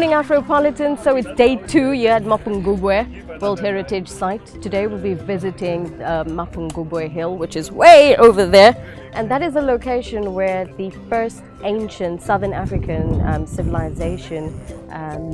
evening, Afropolitan. So it's day 2 here at Mapungubwe World Heritage Site. Today we'll be visiting Mapungubwe Hill, which is way over there. And that is a location where the first ancient Southern African civilization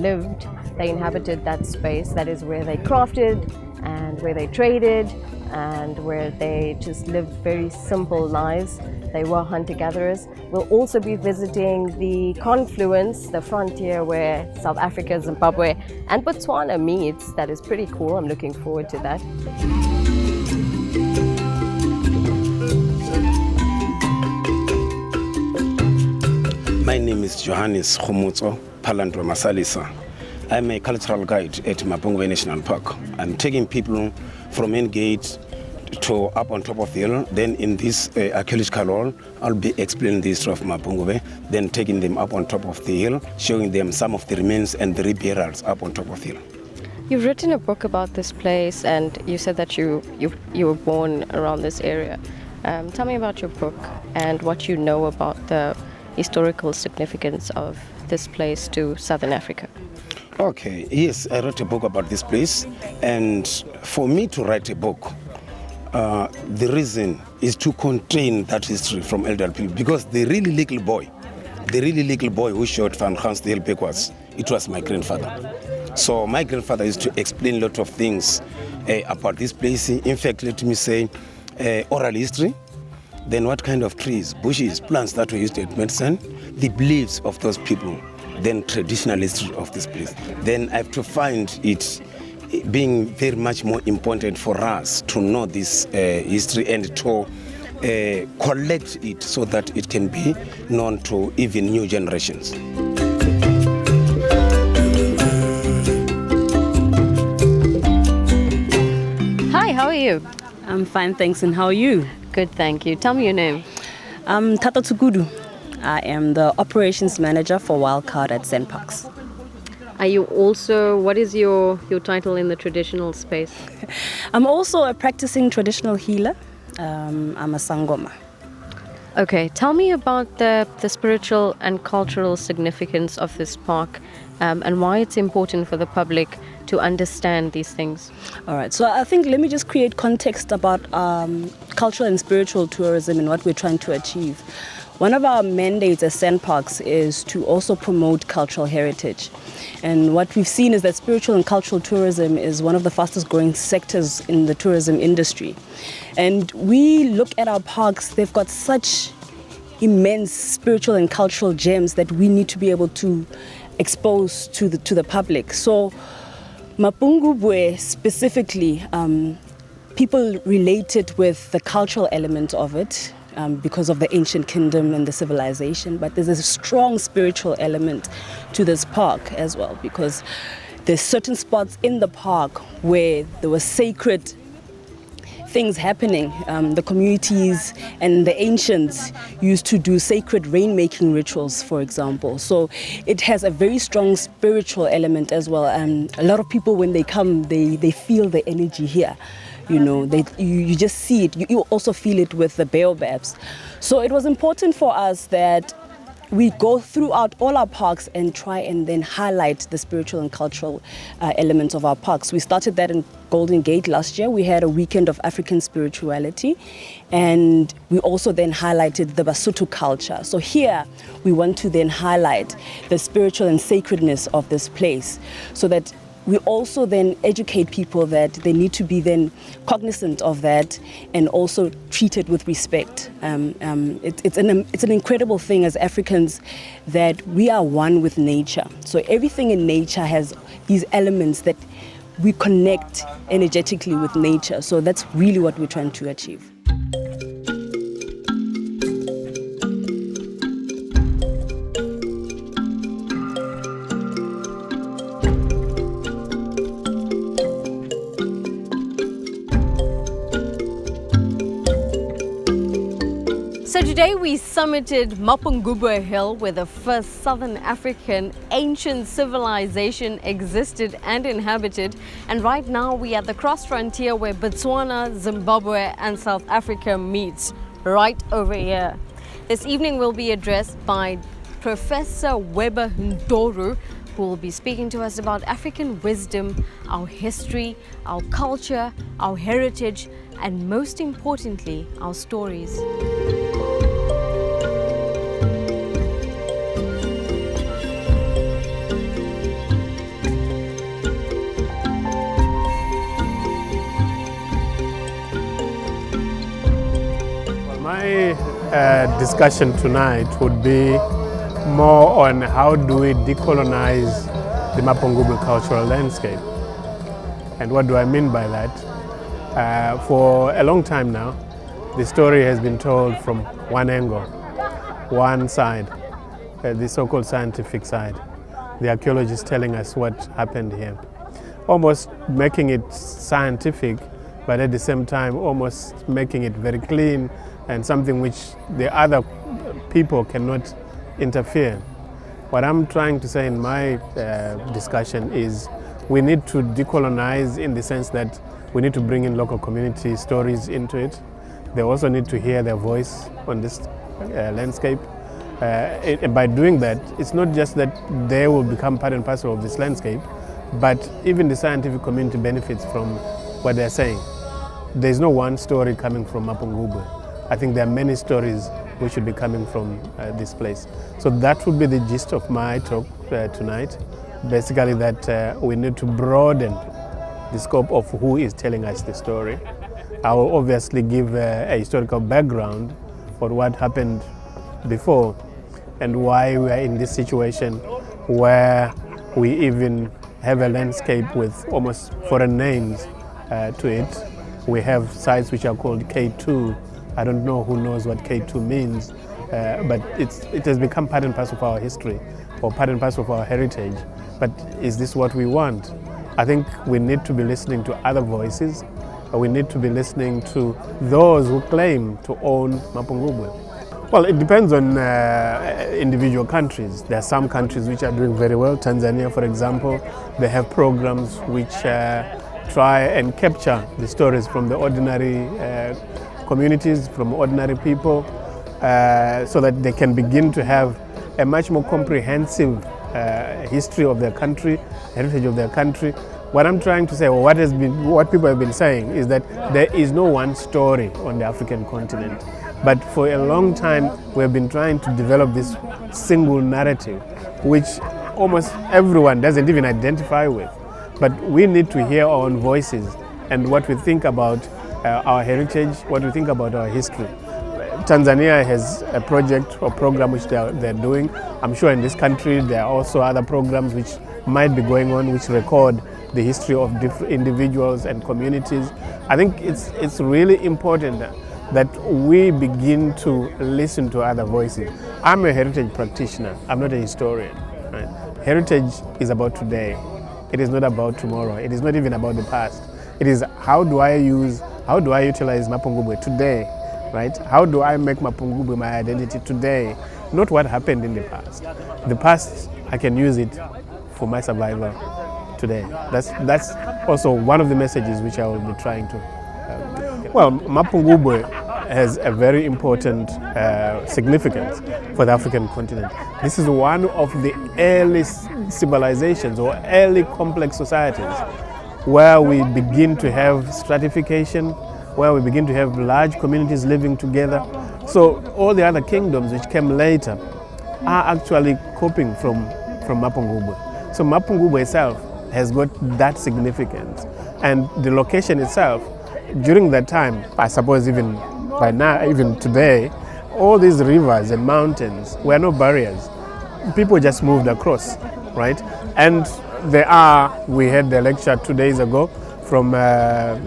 lived. They inhabited that space. That is where they crafted and where they traded and where they just lived very simple lives. They were hunter-gatherers. We'll also be visiting the confluence, the frontier where South Africa, Zimbabwe and Botswana meets. That is pretty cool. I'm looking forward to that. My name is Johannes Khomotso Palandro Masalisa. I'm a cultural guide at Mapungubwe National Park. I'm taking people from main gate to up on top of the hill. Then in this archaeological hall, I'll be explaining the history of Mapungubwe, then taking them up on top of the hill, showing them some of the remains and the reburials up on top of the hill. You've written a book about this place and you said that you were born around this area. Tell me about your book and what you know about the historical significance of this place to Southern Africa. Okay, yes, I wrote a book about this place, and for me to write a book, the reason is to contain that history from elderly people, because the really little boy who showed Van Gans the hill backwards, it was my grandfather. So my grandfather used to explain a lot of things about this place. In fact, let me say oral history, then what kind of trees, bushes, plants that were used at medicine, the beliefs of those people, then traditional history of this place. Then I have to find it being very much more important for us to know this history and to collect it so that it can be known to even new generations. Hi, how are you? I'm fine, thanks. And how are you? Good, thank you. Tell me your name. I'm Tata Tsugudu. I am the operations manager for Wildcard at SanParks. Are you also, what is your title in the traditional space? I'm also a practicing traditional healer. I'm a Sangoma. Okay, tell me about the spiritual and cultural significance of this park and why it's important for the public to understand these things. All right, so I think let me just create context about cultural and spiritual tourism and what we're trying to achieve. One of our mandates as SanParks is to also promote cultural heritage. And what we've seen is that spiritual and cultural tourism is one of the fastest growing sectors in the tourism industry. And we look at our parks, they've got such immense spiritual and cultural gems that we need to be able to expose to the public. So Mapungubwe specifically, people relate it with the cultural element of it. Because of the ancient kingdom and the civilization, but there's a strong spiritual element to this park as well, because there's certain spots in the park where there were sacred things happening. The communities and the ancients used to do sacred rainmaking rituals, for example. So it has a very strong spiritual element as well. And a lot of people, when they come, they feel the energy here. You know, you just see it. You also feel it with the baobabs. So it was important for us that we go throughout all our parks and try and then highlight the spiritual and cultural elements of our parks. We started that in Golden Gate last year. We had a weekend of African spirituality, and we also then highlighted the Basotho culture. So here we want to then highlight the spiritual and sacredness of this place, so that we also then educate people that they need to be then cognizant of that and also treat it with respect. It's an incredible thing as Africans that we are one with nature. So everything in nature has these elements that we connect energetically with nature. So that's really what we're trying to achieve. So today we summited Mapungubwe Hill, where the first Southern African ancient civilization existed and inhabited. And right now we are at the cross frontier where Botswana, Zimbabwe and South Africa meets, right over here. This evening we'll be addressed by Professor Weber Ndoru, who will be speaking to us about African wisdom, our history, our culture, our heritage, and most importantly, our stories. My discussion tonight would be more on how do we decolonize the Mapungubwe cultural landscape. And what do I mean by that? For a long time now, the story has been told from one angle, one side, the so-called scientific side. The archaeologists telling us what happened here. Almost making it scientific, but at the same time almost making it very clean and something which the other people cannot interfere. What I'm trying to say in my discussion is we need to decolonize in the sense that we need to bring in local community stories into it. They also need to hear their voice on this landscape. By doing that, it's not just that they will become part and parcel of this landscape, but even the scientific community benefits from what they're saying. There's no one story coming from Mapungubwe. I think there are many stories which should be coming from this place. So that would be the gist of my talk tonight. Basically that we need to broaden the scope of who is telling us the story. I will obviously give a historical background on what happened before and why we are in this situation where we even have a landscape with almost foreign names to it. We have sites which are called K2. I don't know who knows what K2 means, but it has become part and parcel of our history or part and parcel of our heritage. But is this what we want? I think we need to be listening to other voices. We need to be listening to those who claim to own Mapungubwe. Well, it depends on individual countries. There are some countries which are doing very well. Tanzania, for example, they have programs which try and capture the stories from the ordinary communities, from ordinary people, so that they can begin to have a much more comprehensive history of their country, heritage of their country. What I'm trying to say, or what people have been saying, is that there is no one story on the African continent. But for a long time, we have been trying to develop this single narrative, which almost everyone doesn't even identify with. But we need to hear our own voices and what we think about our heritage, what we think about our history. Tanzania has a project or program which they're doing. I'm sure in this country there are also other programs which might be going on which record the history of different individuals and communities. I think it's really important that we begin to listen to other voices. I'm a heritage practitioner, I'm not a historian. Right? Heritage is about today. It is not about tomorrow. It is not even about the past. It is how do I utilize Mapungubwe today, right? How do I make Mapungubwe my identity today? Not what happened in the past. The past, I can use it for my survival today. That's also one of the messages which I will be trying to. Well, Mapungubwe has a very important significance for the African continent. This is one of the early civilizations or early complex societies where we begin to have stratification, where we begin to have large communities living together. So all the other kingdoms which came later are actually coping from Mapungubwe. So Mapungubwe itself has got that significance. And the location itself, during that time, I suppose even by now, even today, all these rivers and mountains were no barriers. People just moved across, right? And we had the lecture 2 days ago from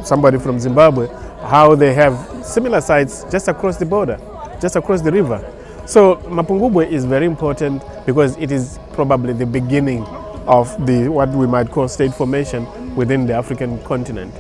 somebody from Zimbabwe, how they have similar sites just across the border, just across the river. So Mapungubwe is very important because it is probably the beginning of what we might call state formation within the African continent.